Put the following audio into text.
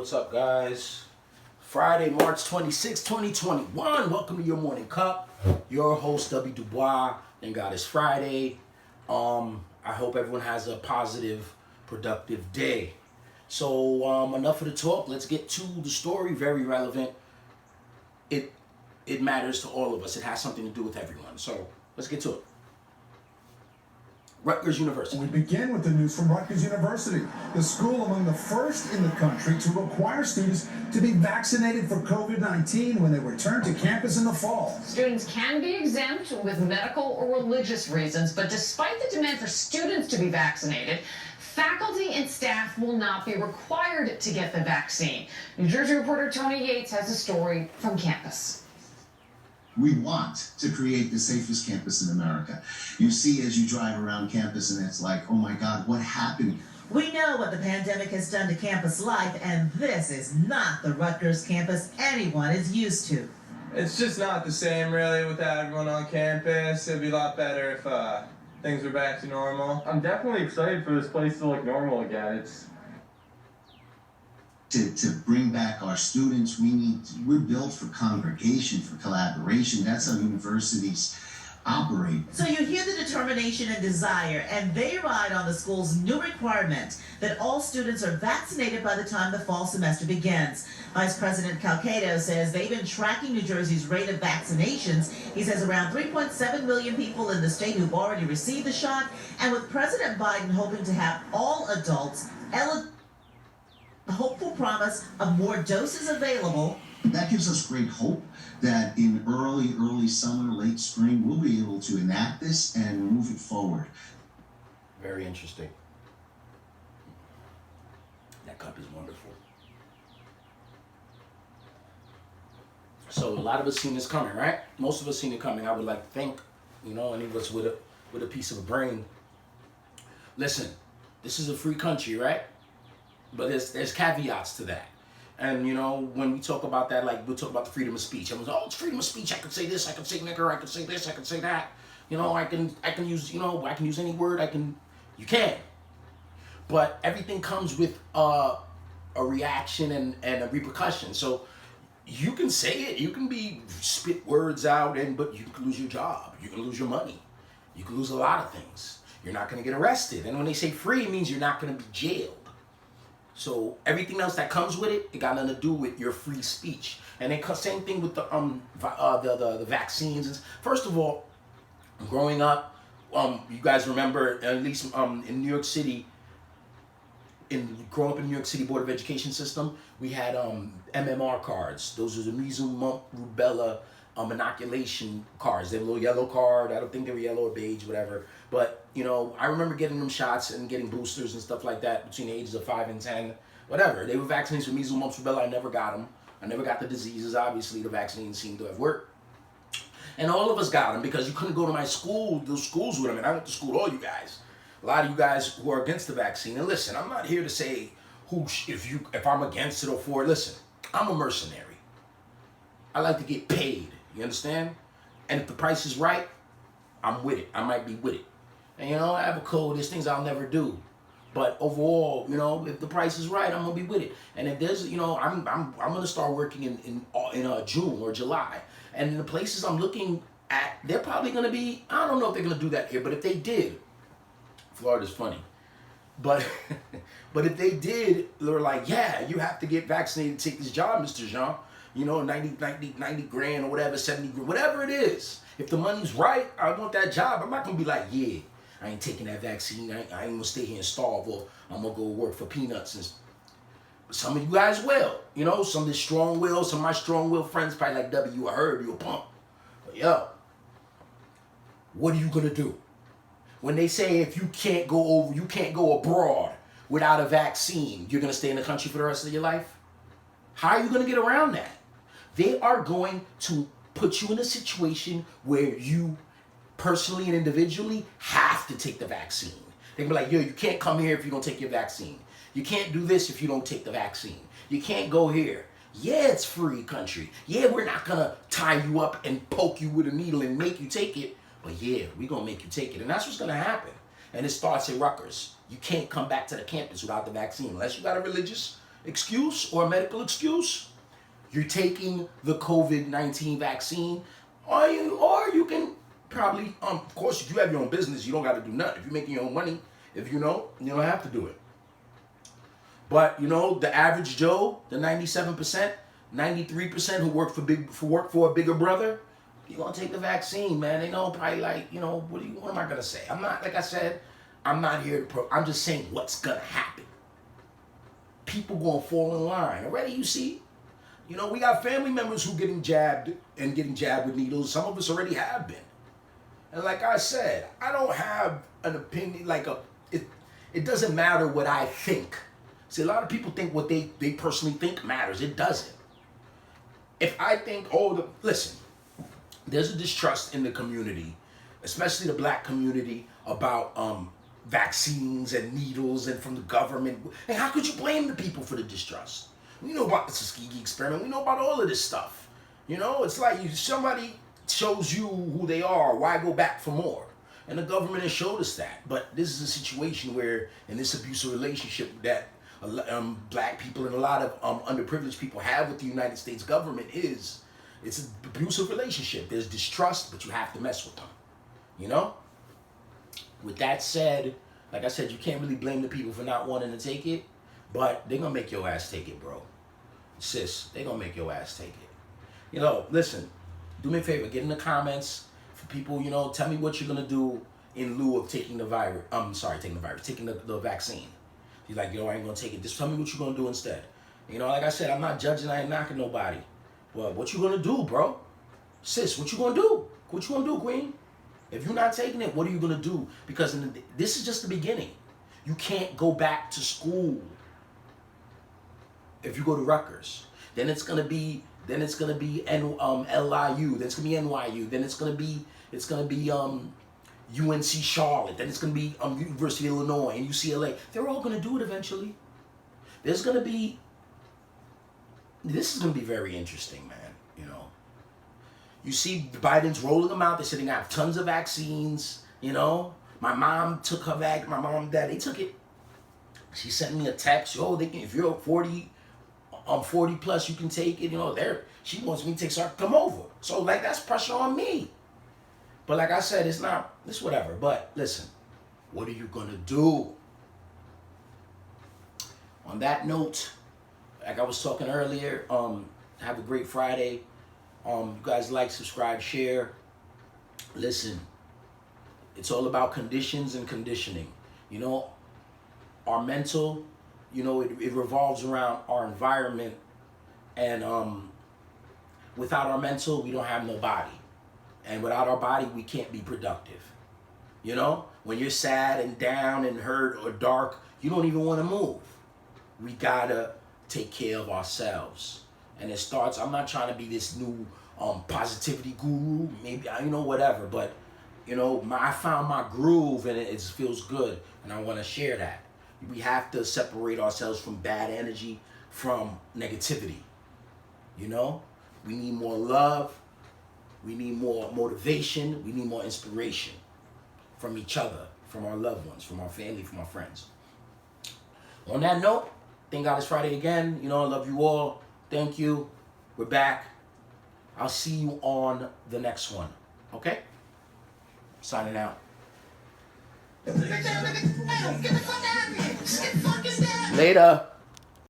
what's up, guys? Friday, March 26, 2021. Welcome to your morning cup. Your host, W. Dubois. Thank God it's Friday. I hope everyone has a positive, productive day. So, enough of the talk. Let's get to the story. Very relevant. It matters to all of us. It has something to do with everyone. So, let's get to it. Rutgers University. We begin with the news from Rutgers University, the school among the first in the country to require students to be vaccinated for COVID-19 when they return to campus in the fall. Students can be exempt with medical or religious reasons, but despite the demand for students to be vaccinated, faculty and staff will not be required to get the vaccine. New Jersey reporter Tony Yates has a story from campus. We want to create the safest campus in America. You see as you drive around campus and it's like, oh my God, what happened? We know what the pandemic has done to campus life, and this is not the Rutgers campus anyone is used to. It's just not the same really without everyone on campus. It'd be a lot better if things were back to normal. I'm definitely excited for this place to look normal again. It's To bring back our students, we're built for congregation, for collaboration. That's how universities operate. So you hear the determination and desire, and they ride on the school's new requirement that all students are vaccinated by the time the fall semester begins. Vice President Calcado says they've been tracking New Jersey's rate of vaccinations. He says around 3.7 million people in the state who've already received the shot, and with President Biden hoping to have all adults eligible, the hopeful promise of more doses available. That gives us great hope that in early summer, late spring, we'll be able to enact this and move it forward. Very interesting. That cup is wonderful. So a lot of us seen this coming, right? Most of us seen it coming. I would like to think, any of us with a piece of a brain. Listen, this is a free country, right? But there's caveats to that. And, when we talk about that, like we'll talk about the freedom of speech. Everyone's, oh, it's freedom of speech. I can say this, I can say nigger, I can say this, I can say that. I can use, I can use any word, you can. But everything comes with a reaction and a repercussion. So you can say it, you can spit words out, but you can lose your job, you can lose your money, you can lose a lot of things. You're not gonna get arrested. And when they say free, it means you're not gonna be jailed. So everything else that comes with it got nothing to do with your free speech. And then same thing with the vaccines. First of all, growing up, you guys remember at least in New York City, growing up in New York City Board of Education system, we had MMR cards. Those are the measles, mumps, rubella inoculation cards. They have a little yellow card. I don't think they were yellow or beige, whatever. But, I remember getting them shots and getting boosters and stuff like that between the ages of 5 and 10, whatever. They were vaccinated for measles, mumps, rubella. I never got them. I never got the diseases. Obviously, the vaccines seemed to have worked. And all of us got them because you couldn't go to my school, those schools with them. And I went to school with all you guys. A lot of you guys who are against the vaccine. And listen, I'm not here to say if I'm against it or for it. Listen, I'm a mercenary. I like to get paid. You understand? And if the price is right, I'm with it. I might be with it. And I have a code. There's things I'll never do. But overall, if the price is right, I'm gonna be with it. And if there's, I'm gonna start working in June or July. And in the places I'm looking at, they're probably gonna be. I don't know if they're gonna do that here, but if they did, Florida's funny. But but if they did, they're like, yeah, you have to get vaccinated to take this job, Mr. Jean. 90 grand or whatever, 70 grand, whatever it is. If the money's right, I want that job. I'm not going to be like, yeah, I ain't taking that vaccine. I ain't going to stay here and starve, or I'm going to go work for peanuts. But some of you guys will. Some of the strong will, some of my strong will friends probably like, W, I heard you a pump. But yo, what are you going to do? When they say if you can't go abroad without a vaccine, you're going to stay in the country for the rest of your life? How are you going to get around that? They are going to put you in a situation where you personally and individually have to take the vaccine. They're going to be like, yo, you can't come here if you don't take your vaccine. You can't do this if you don't take the vaccine. You can't go here. Yeah, it's free country. Yeah, we're not going to tie you up and poke you with a needle and make you take it. But yeah, we're going to make you take it. And that's what's going to happen. And it starts at Rutgers. You can't come back to the campus without the vaccine. Unless you got a religious excuse or a medical excuse, you're taking the COVID-19 vaccine, or you can probably, of course, if you have your own business, you don't got to do nothing. If you're making your own money, if you don't have to do it. But the average Joe, the 97%, 93% who work for a bigger brother, you're gonna take the vaccine, man. They know probably like, what am I gonna say? I'm not, like I said, I'm not here to I'm just saying what's gonna happen. People gonna fall in line. Already you see, we got family members who getting jabbed with needles. Some of us already have been. And like I said, I don't have an opinion, it doesn't matter what I think. See, a lot of people think what they personally think matters. It doesn't. If I think, listen, there's a distrust in the community, especially the black community, about vaccines and needles and from the government. And how could you blame the people for the distrust? We know about the Tuskegee experiment. We know about all of this stuff. It's like somebody shows you who they are. Why go back for more? And the government has showed us that. But this is a situation where, in this abusive relationship that black people and a lot of underprivileged people have with the United States government, it's an abusive relationship. There's distrust, but you have to mess with them. With that said, like I said, you can't really blame the people for not wanting to take it, but they're gonna make your ass take it, bro. Sis, they're gonna make your ass take it. Listen, do me a favor, get in the comments for people, tell me what you're gonna do in lieu of taking the taking the vaccine. You're like, I ain't gonna take it. Just tell me what you're gonna do instead. Like I said, I'm not judging, I ain't knocking nobody. Well, what you gonna do, bro? Sis, what you gonna do? What you gonna do, queen? If you're not taking it, what are you gonna do? Because this is just the beginning. You can't go back to school if you go to Rutgers. Then it's gonna be LIU. Then it's gonna be NYU. Then it's gonna be UNC Charlotte. Then it's gonna be University of Illinois and UCLA. They're all gonna do it eventually. This is gonna be very interesting, man. You see Biden's rolling them out. They said they have tons of vaccines. My mom took her vaccine. My mom and dad, they took it. She sent me a text. If you're 40 plus, you can take it. She wants me to take, so I can come over. So that's pressure on me. But like I said, it's whatever. But listen, what are you gonna do? On that note, like I was talking earlier, have a great Friday. You guys like, subscribe, share. Listen, it's all about conditions and conditioning. Our mental, it revolves around our environment. And without our mental, we don't have no body. And without our body, we can't be productive. When you're sad and down and hurt or dark, you don't even want to move. We gotta take care of ourselves. And it starts, I'm not trying to be this new positivity guru, maybe, whatever, but, I found my groove and it feels good, and I want to share that. We have to separate ourselves from bad energy, from negativity. We need more love, we need more motivation, we need more inspiration from each other, from our loved ones, from our family, from our friends. On that note, thank God it's Friday again. I love you all. Thank you. We're back. I'll see you on the next one. Okay? Signing out. Later.